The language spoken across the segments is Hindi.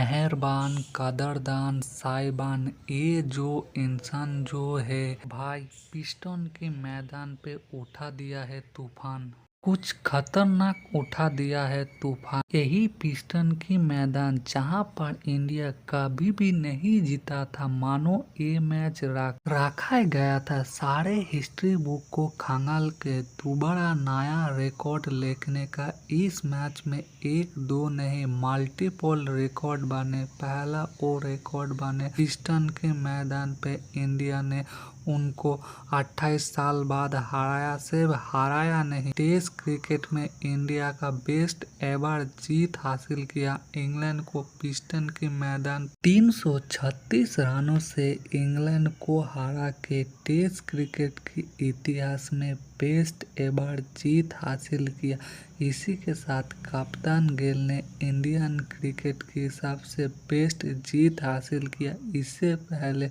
मेहरबान, कदरदान, साहिबान, ये जो इंसान जो है भाई पिस्टन के मैदान पे उठा दिया है तूफान। कुछ खतरनाक उठा दिया है तूफान। यही पिस्टन की मैदान जहां पर इंडिया कभी भी नहीं जीता था, मानो ये मैच रखा गया था सारे हिस्ट्री बुक को खंगाल के दोबारा नया रिकॉर्ड लिखने का। इस मैच में एक दो नहीं मल्टीपल रिकॉर्ड बने। पहला वो रिकॉर्ड बने पिस्टन के मैदान पे इंडिया ने उनको 28 साल बाद हराया। सिर्फ हराया नहीं, टेस्ट क्रिकेट में इंडिया का बेस्ट एवर जीत हासिल किया। इंग्लैंड को पिस्टन के मैदान 336 रनों से इंग्लैंड को हरा के टेस्ट क्रिकेट के इतिहास में बेस्ट एवर जीत हासिल किया। इसी के साथ कप्तान गिल ने इंडियन क्रिकेट की सबसे बेस्ट जीत हासिल किया। इससे पहले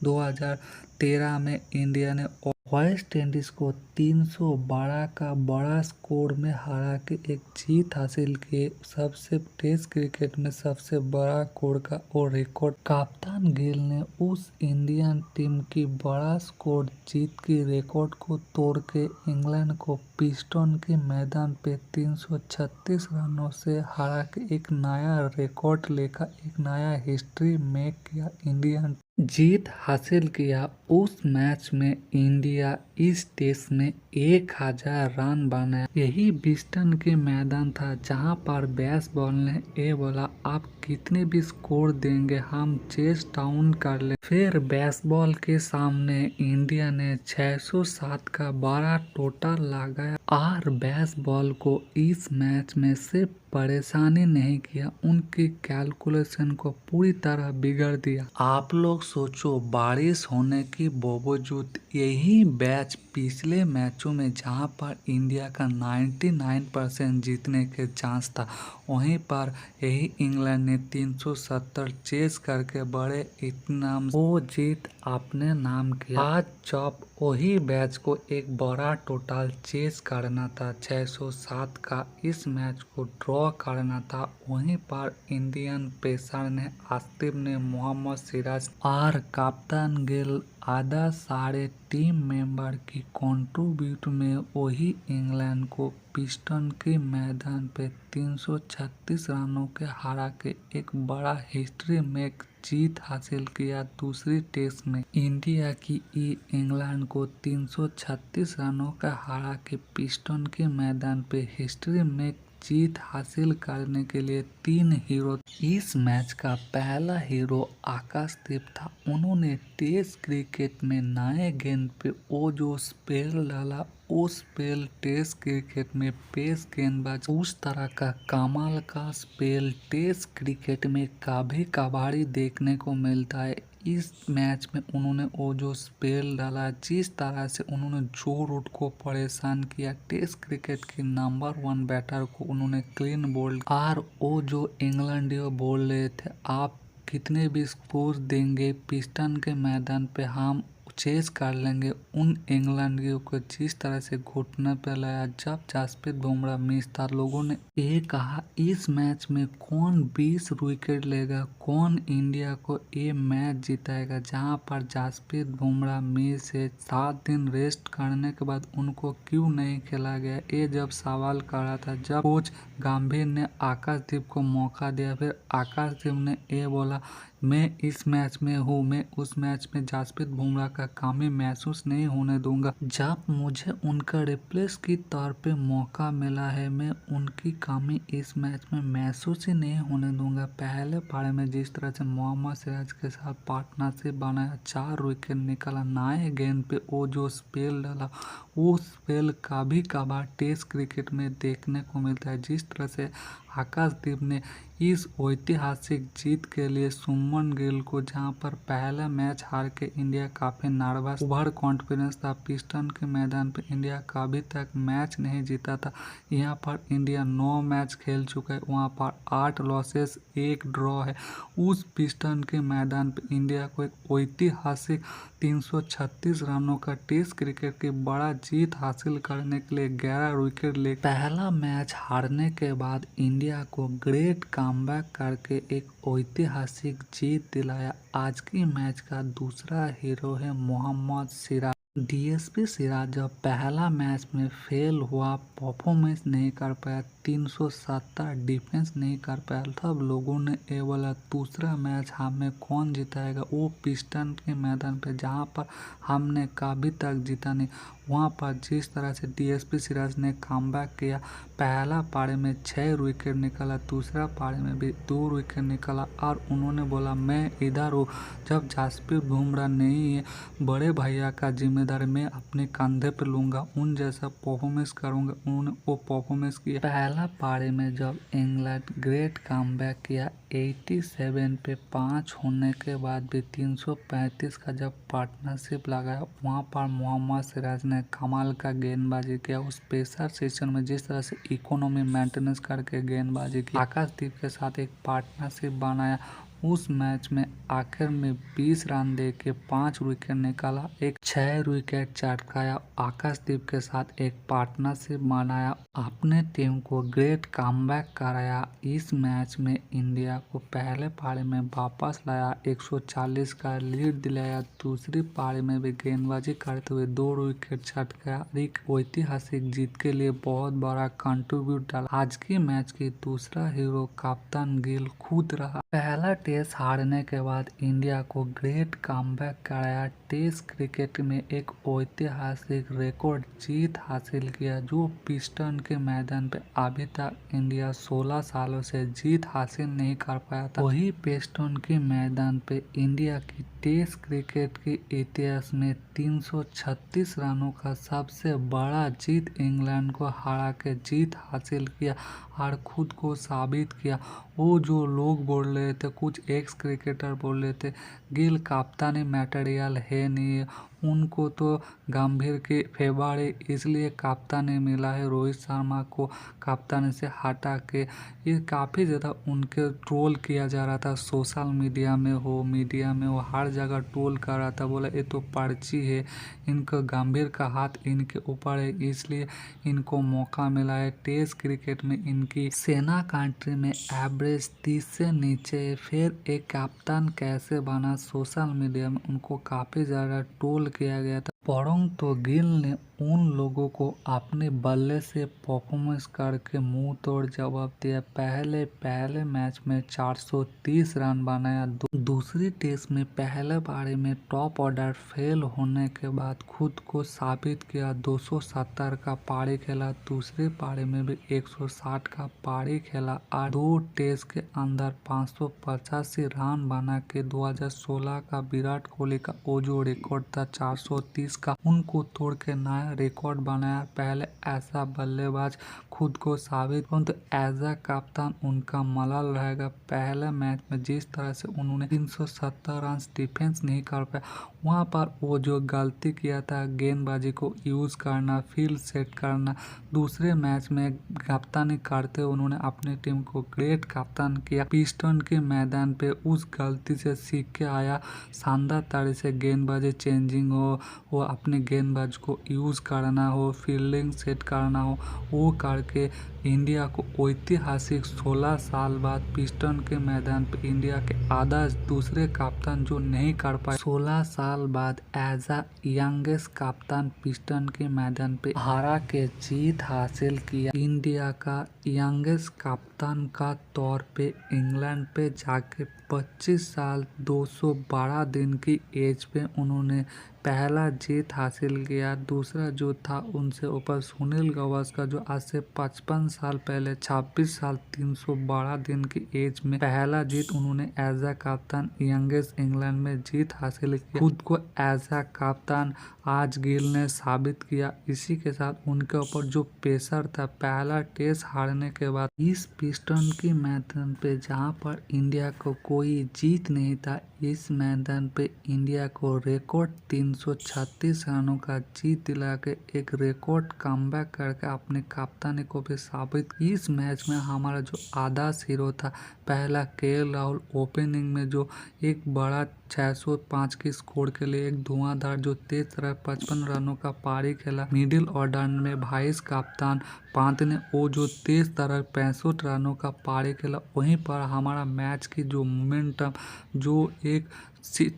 2013 में इंडिया ने वेस्ट इंडीज को 312 का बड़ा स्कोर में हरा के एक जीत हासिल की। सबसे टेस्ट क्रिकेट में सबसे बड़ा स्कोर का और रिकॉर्ड कप्तान गिल ने उस इंडियन टीम की बड़ा स्कोर जीत की रिकॉर्ड को तोड़ के इंग्लैंड को पिस्टन के मैदान पे 336 रनों से हरा के एक नया रिकॉर्ड लेकर एक नया हिस्ट्री मेक किया, इंडियन जीत हासिल किया। उस मैच में इंडिया इस टेस्ट में 1000 रन बनाया। यही पिस्टन के मैदान था जहां पर बेसबॉल ने ये बोला आप कितने भी स्कोर देंगे हम चेस डाउन कर ले। फिर बेसबॉल के सामने इंडिया ने 607 का बड़ा टोटल लगाया और बेसबॉल को इस मैच में सिर्फ परेशानी नहीं किया, उनकी कैलकुलेशन को पूरी तरह बिगड़ दिया। आप लोग सोचो, बारिश होने के बावजूद यही मैच पिछले मैचों में जहां पर इंडिया का 99% जीतने के चांस था, वहीं पर यही इंग्लैंड ने 370 चेस करके बड़े इतना वो जीत अपने नाम किया। आज जब वही मैच को एक बड़ा टोटल चेस करना था 607 का, इस मैच को ड्रॉ करना था, वहीं पर इंडियन पेसर ने आसिफ ने मोहम्मद सिराज और कप्तान गिल आधा सारे टीम मेंबर की कंट्रीब्यूट में वही इंग्लैंड को पिस्टन के मैदान पे 336 रनों के हरा के एक बड़ा हिस्ट्री मेक जीत हासिल किया। दूसरी टेस्ट में इंडिया की इंग्लैंड को 336 रनों का हरा के पिस्टन के मैदान पे हिस्ट्री मेक जीत हासिल करने के लिए 3 हीरो। इस मैच का पहला हीरो आकाशदीप था। उन्होंने टेस्ट क्रिकेट में नए गेंद पे वो जो स्पेल डाला, उस स्पेल टेस्ट क्रिकेट में पेस गेंदबाज उस तरह का कमाल का स्पेल टेस्ट क्रिकेट में कभी कभार देखने को मिलता है। इस मैच में उन्होंने वो जो स्पेल डाला, जिस तरह से उन्होंने जो रूट को परेशान किया, टेस्ट क्रिकेट के नंबर 1 बैटर को उन्होंने क्लीन बोल्ड और वो जो इंग्लैंड बोल रहे थे आप कितने भी स्कोर देंगे पिस्टन के मैदान पे हम चेस कर लेंगे, उन इंग्लैंड को जिस तरह से घुटने पे लाया जब जसप्रीत बुमराह मिस था। लोगों ने ये कहा इस मैच में कौन 20 विकेट लेगा, कौन इंडिया को ये मैच जिताएगा, जहां पर जसप्रीत बुमराह मिस है। 7 दिन रेस्ट करने के बाद उनको क्यों नहीं खेला गया, ये जब सवाल कर रहा था, जब कोच गंभीर ने आकाशदीप को मौका दिया, फिर आकाशदीप ने ये बोला मैं इस मैच में हूँ, मैं उस मैच में जसप्रीत बुमराह का कमी महसूस नहीं होने दूंगा। जब मुझे उनका रिप्लेस की तौर पे मौका मिला है, मैं उनकी कमी इस मैच में महसूस ही नहीं होने दूंगा। पहले पारी में जिस तरह से मोहम्मद सिराज के साथ पार्टनरशिप बनाया, 4 विकेट निकाला, नए गेंद पे वो जो स्पेल डाला, वो स्पेल कभी कभार टेस्ट क्रिकेट में देखने को मिलता है। जिस तरह से आकाशदीप ने इस ऐतिहासिक जीत के लिए सुमन गिल को, जहां पर पहला मैच हार के इंडिया काफी नर्वस ओवर कॉन्फिडेंस था, पिस्टन के मैदान पे इंडिया कभी तक मैच नहीं जीता था, यहां पर इंडिया 9 मैच खेल चुका है, वहां पर 8 लॉसेस 1 ड्रॉ है। उस पिस्टन के मैदान पे इंडिया को एक ऐतिहासिक 336 रनों का टेस्ट क्रिकेट की बड़ा जीत हासिल करने के लिए 11 विकेट ले पहला मैच हारने के बाद इंडिया को ग्रेट कमबैक करके एक ऐतिहासिक जीत दिलाया। आज की मैच का दूसरा हीरो है मोहम्मद सिराज। डीएसपी सिराज जब पहला मैच में फेल हुआ, परफॉर्मेंस नहीं कर पाया, 370 डिफेंस नहीं कर पाया, तब लोगों ने ये बोला दूसरा मैच हमें कौन जिताएगा। वो पिस्टन के मैदान पे जहाँ पर हमने कभी तक जीता नहीं, वहाँ पर जिस तरह से डीएसपी सिराज ने कमबैक किया, पहला पारी में 6 विकेट निकाला, दूसरा पारी में भी 2 विकेट निकाला और उन्होंने बोला मैं इधर हूँ, जब जसप्रीत बुमराह नहीं है, बड़े भैया का जिम्मेदारी मैं अपने कंधे पे लूँगा, उन जैसा परफॉर्मेंस करूँगा। उन्होंने वो परफॉर्मेंस किया। पहला पारी में जब इंग्लैंड ग्रेट कमबैक किया, 87 पे 5 होने के बाद भी 335 का जब पार्टनरशिप लगाया, वहाँ पर मोहम्मद सिराज ने कमाल का गेंदबाजी किया। उस पेसर सेशन में जिस तरह से इकोनॉमी मेंटेनेंस करके गेंदबाजी की, आकाशदीप के साथ एक पार्टनरशिप बनाया, उस मैच में आखिर में 20 रन दे के 5 विकेट निकाला, एक 6 विकेट चटकाया, आकाशदीप के साथ एक पार्टनरशिप बनाया, अपने टीम को ग्रेट कमबैक कराया। इस मैच में इंडिया को पहले पारी में वापस लाया, 140 का लीड दिलाया, दूसरी पारी में भी गेंदबाजी करते हुए 2 विकेट चटकाया, एक ऐतिहासिक जीत के लिए बहुत बड़ा कंट्रीब्यूट डाला। आज की मैच की दूसरा हीरो कप्तान गिल खुद रहा। पहला टेस्ट हारने के बाद इंडिया को ग्रेट कमबैक कराया, टेस्ट क्रिकेट में एक ऐतिहासिक रिकॉर्ड जीत हासिल किया, जो पिस्टन के मैदान पे अभी तक इंडिया 16 सालों से जीत हासिल नहीं कर पाया था। वही पिस्टन के मैदान पे इंडिया की टेस्ट क्रिकेट के इतिहास में 336 रनों का सबसे बड़ा जीत इंग्लैंड को हरा के जीत हासिल किया और खुद को साबित किया। वो जो लोग बोल रहे थे, कुछ एक्स क्रिकेटर बोल रहे थे गिल कप्तानी मटेरियल है नहीं, उनको तो गंभीर के फेवरेट इसलिए कप्तानी मिला है, रोहित शर्मा को कप्तानी से हटा के, ये काफ़ी ज़्यादा उनके ट्रोल किया जा रहा था। सोशल मीडिया में हो, मीडिया में हो, हर जगह ट्रोल कर रहा था, बोला ये तो पर्ची है, इनका गंभीर का हाथ इनके ऊपर है, इसलिए इनको मौका मिला है। टेस्ट क्रिकेट में इनकी सेना कंट्री में एवरेज 30 से नीचे है, फिर एक कप्तान कैसे बना, सोशल मीडिया में उनको काफ़ी ज़्यादा ट्रोल किया गया था। परंतु गिल ने उन लोगों को अपने बल्ले से परफॉर्मेंस करके मुंह तोड़ जवाब दिया। पहले मैच में 430 रन बनाया, दूसरी टेस्ट में पहले पारी में टॉप ऑर्डर फेल होने के बाद खुद को साबित किया, 270 का पारी खेला, दूसरी पारी में भी 160 का पारी खेला और 2 टेस्ट के अंदर 585 रन बना के 2016 का विराट कोहली का वो जो रिकॉर्ड था 430 का, उनको तोड़ के नया रिकॉर्ड बनाया। पहले ऐसा बल्लेबाज खुद को साबित, परंतु एज अ कप्तान उनका मलाल रहेगा। पहले मैच में जिस तरह से उन्होंने 370 रन डिफेंस नहीं कर पाया, वहाँ पर वो जो गलती किया था गेंदबाजी को यूज़ करना, फील्ड सेट करना, दूसरे मैच में कप्तानी करते उन्होंने अपनी टीम को ग्रेट कप्तान किया। पिस्टन के मैदान पे उस गलती से सीख के आया, शानदार तरह से गेंदबाजी चेंजिंग हो, वो अपने गेंदबाज को यूज़ करना हो, फील्डिंग सेट करना हो, वो करके इंडिया को ऐतिहासिक 16 साल बाद पिस्टन के मैदान पे इंडिया के आदर्श दूसरे कप्तान जो नहीं कर पाए, 16 साल बाद एज अ यंगेस्ट कप्तान पिस्टन के मैदान पे हरा के जीत हासिल किया। इंडिया का यंगेस्ट कप्तान का तौर पे इंग्लैंड पे जाके 25 साल 212 दिन की एज पे उन्होंने पहला जीत हासिल किया। दूसरा जो था उनसे ऊपर सुनील गावस्कर जो आज से 55 साल पहले 26 साल 312 दिन की एज में पहला जीत उन्होंने एज अ कप्तान यंगेस्ट इंग्लैंड में जीत हासिल किया। खुद को एज अ कप्तान आज गिल ने साबित किया। इसी के साथ उनके ऊपर जो प्रेशर था पहला टेस्ट हारने के बाद, इस पिस्टन की मैदान पे जहां पर इंडिया को कोई जीत नहीं था, इस मैदान पे इंडिया को रिकॉर्ड 336 रनों का जीत दिला के एक रिकॉर्ड कमबैक करके अपने कप्तानी को भी साबित। इस मैच में हमारा जो आधा हीरो था, पहला केएल राहुल ओपनिंग में जो एक बड़ा 605 की स्कोर के लिए एक धुआंधार जो तेज तरह 55 रनों का पारी खेला। मिडिल ऑर्डर में वाइस कप्तान पंत ने वो जो तेज तरह 65 रनों का पारी खेला। वहीं पर हमारा मैच की जो मोमेंटम जो एक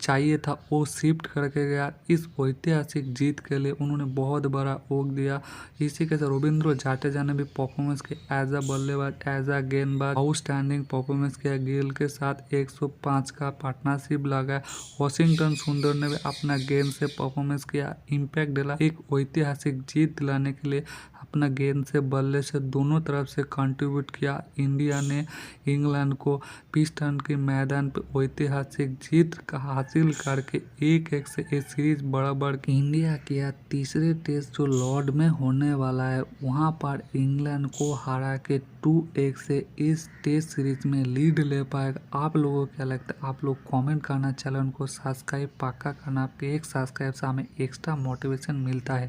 चाहिए था वो शिफ्ट करके गया। इस ऐतिहासिक जीत के लिए उन्होंने बहुत बड़ा योग दिया। इसी के साथ रविंद्र जाडेजा ने भी परफॉर्मेंस की एज अ बल्लेबाज, एज अ गेंदबाज आउटस्टैंडिंग परफॉर्मेंस किया। गिल के साथ 105 का पार्टनरशिप लगा। वॉशिंगटन सुंदर ने भी अपना गेंद से परफॉर्मेंस किया, इम्पैक्ट डाला। एक ऐतिहासिक जीत दिलाने के लिए अपना गेंद से बल्ले से दोनों तरफ से कंट्रीब्यूट किया। इंडिया ने इंग्लैंड को पिस्टन के मैदान पर ऐतिहासिक जीत हासिल करके 1-1 से ये सीरीज बराबर की। इंडिया किया तीसरे टेस्ट जो लॉर्ड में होने वाला है, वहां पर इंग्लैंड को हरा के 2-1 से इस टेस्ट सीरीज में लीड ले पाएगा। आप लोगों को क्या लगता है? आप लोग कमेंट करना, चैनल को सब्सक्राइब पक्का करना। आपके एक सब्सक्राइब से हमें एक्स्ट्रा मोटिवेशन मिलता है।